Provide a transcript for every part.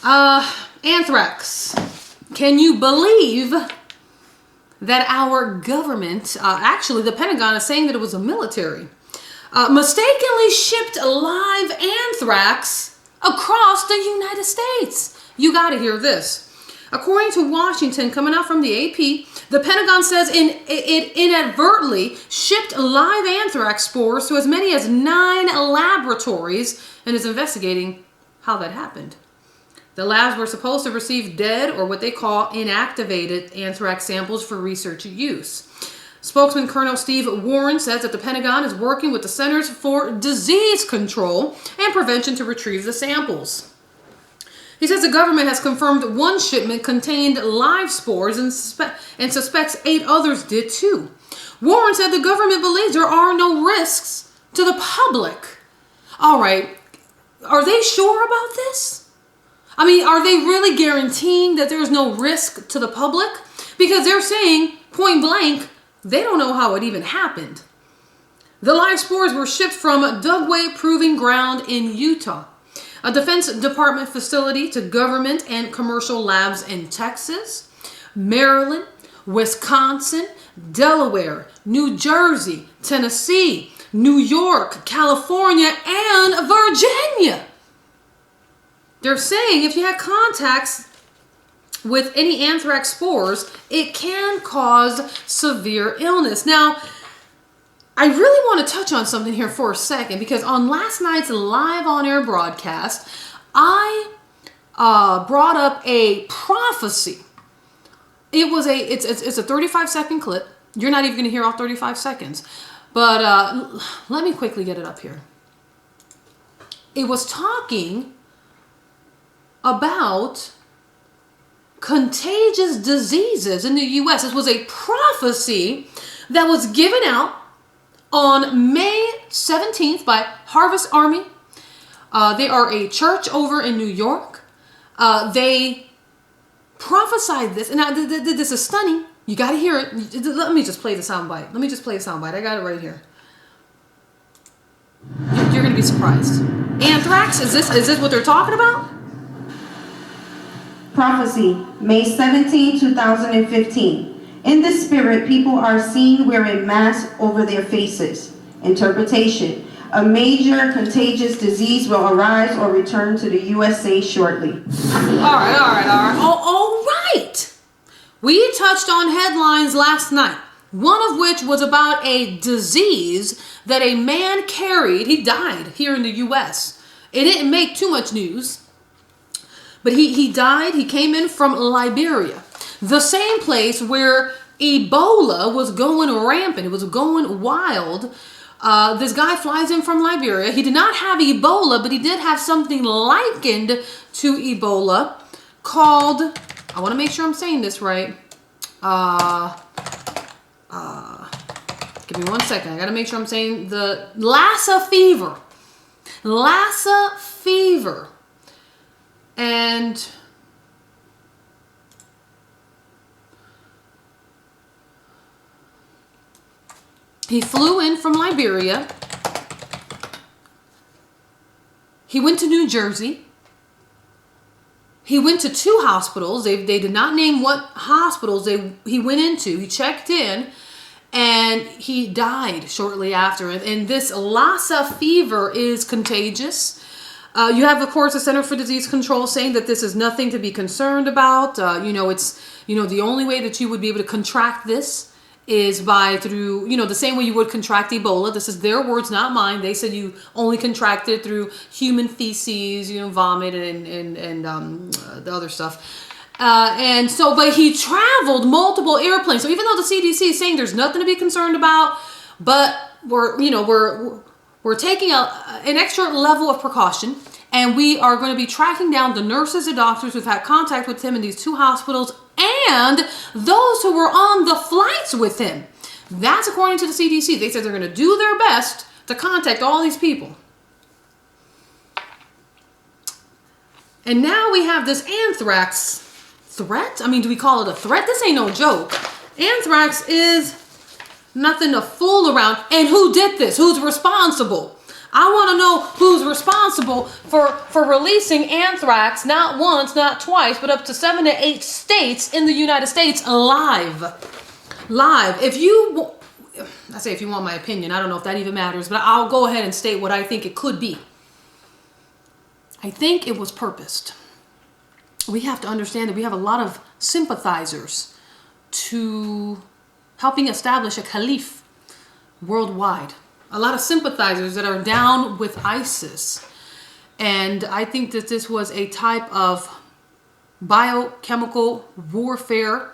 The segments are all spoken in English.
Anthrax. Can you believe that our government, actually the Pentagon is saying that it was a military, mistakenly shipped live anthrax across the United States? You got to hear this. According to Washington, coming out from the AP, the Pentagon says it inadvertently shipped live anthrax spores to as many as 9 laboratories and is investigating how that happened. The labs were supposed to receive dead, or what they call inactivated, anthrax samples for research use. Spokesman Colonel Steve Warren says that the Pentagon is working with the Centers for Disease Control and Prevention to retrieve the samples. He says the government has confirmed one shipment contained live spores and suspects 8 others did too. Warren said the government believes there are no risks to the public. All right, are they sure about this? I mean, are they really guaranteeing that there's no risk to the public? Because they're saying, point blank, they don't know how it even happened. The live spores were shipped from Dugway Proving Ground in Utah, a Defense Department facility, to government and commercial labs in Texas, Maryland, Wisconsin, Delaware, New Jersey, Tennessee, New York, California, and Virginia. They're saying if you had contacts with any anthrax spores, it can cause severe illness. Now, I really want to touch on something here for a second, because on last night's live on-air broadcast, I brought up a prophecy. It's a 35-second clip. You're not even going to hear all 35 seconds. But let me quickly get it up here. It was talking about contagious diseases in the U.S. This was a prophecy that was given out on May 17th by Harvest Army. They are a church over in New York. They prophesied this, and now this is stunning. You got to hear it. Let me just play the soundbite. I got it right here. You're going to be surprised. Anthrax, is this what they're talking about? Prophecy, May 17, 2015. In the spirit, people are seen wearing masks over their faces. Interpretation, a major contagious disease will arise or return to the USA shortly. All right. All right. We touched on headlines last night, one of which was about a disease that a man carried. He died here in the US. It didn't make too much news. But he died. He came in from Liberia, the same place where Ebola was going rampant. It was going wild. This guy flies in from Liberia. He did not have Ebola, but he did have something likened to Ebola called, I want to make sure I'm saying this right. Give me 1 second. I got to make sure I'm saying the Lassa fever. Lassa fever. And he flew in from Liberia. He went to New Jersey. He went to 2 hospitals. They did not name what hospitals he went into. He checked in and he died shortly after. And this Lassa fever is contagious. You have, of course, the Center for Disease Control saying that this is nothing to be concerned about. The only way that you would be able to contract this is through the same way you would contract Ebola. This is their words, not mine. They said you only contract it through human feces, vomit and the other stuff. But he traveled multiple airplanes. So even though the CDC is saying there's nothing to be concerned about, but we're taking an extra level of precaution, and we are going to be tracking down the nurses and doctors who've had contact with him in these 2 hospitals and those who were on the flights with him. That's according to the CDC. They said they're going to do their best to contact all these people. And now we have this anthrax threat. I mean, do we call it a threat? This ain't no joke. Anthrax is nothing to fool around. And who did this? Who's responsible? I want to know who's responsible for releasing anthrax not once, not twice, but up to 7 to 8 states in the United States live. If you, I say if you want my opinion, I don't know if that even matters, but I'll go ahead and state what I think it could be. I think it was purposed. We have to understand that we have a lot of sympathizers to helping establish a caliph worldwide. A lot of sympathizers that are down with ISIS. And I think that this was a type of biochemical warfare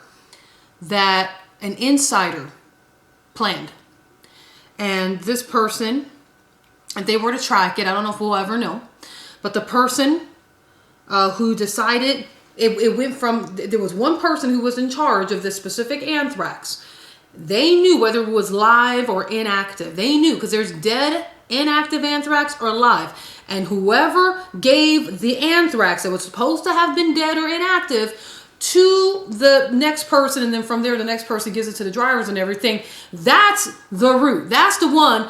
that an insider planned. And this person, if they were to track it, I don't know if we'll ever know, but the person who decided, it went from, there was one person who was in charge of this specific anthrax. They knew whether it was live or inactive. They knew, because there's dead, inactive anthrax or live. And whoever gave the anthrax that was supposed to have been dead or inactive to the next person, and then from there the next person gives it to the drivers and everything, that's the root. That's the one.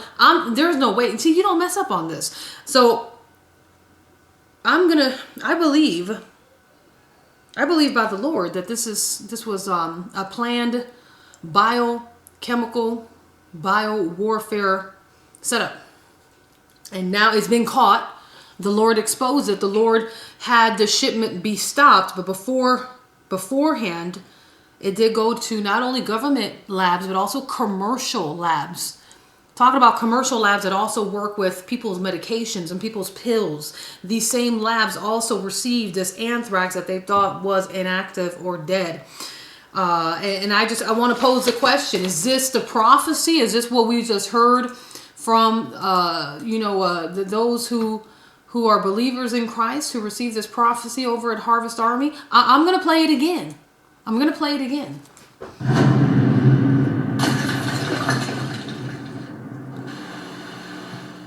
There's no way. See, you don't mess up on this. So I believe by the Lord that this was a planned biochemical warfare setup. And now it's been caught. The Lord exposed it. The Lord had the shipment be stopped, but beforehand, it did go to not only government labs, but also commercial labs. Talking about commercial labs that also work with people's medications and people's pills. These same labs also received this anthrax that they thought was inactive or dead. And I want to pose the question, is this the prophecy? Is this what we just heard from, those who are believers in Christ, who received this prophecy over at Harvest Army? I'm going to play it again.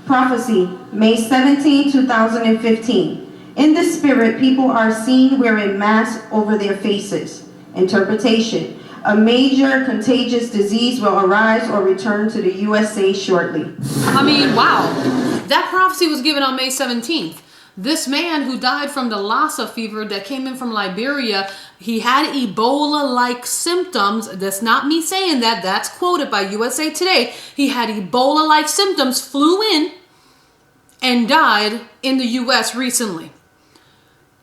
Prophecy, May 17, 2015. In the spirit, people are seen wearing masks over their faces. Interpretation, a major contagious disease will arise or return to the USA shortly. I mean, wow. That prophecy was given on May 17th. This man who died from the Lassa fever that came in from Liberia, he had Ebola-like symptoms. That's not me saying that. That's quoted by USA Today. He had Ebola-like symptoms, flew in, and died in the U.S. recently.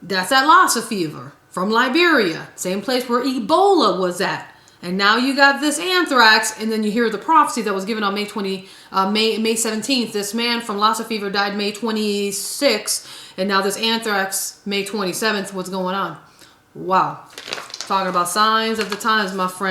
That's that Lassa fever from Liberia, same place where Ebola was at. And now you got this anthrax, and then you hear the prophecy that was given on May 17th. This man from Lassa fever died May 26th, and now this anthrax May 27th. What's going on? Wow. Talking about signs of the times, my friend.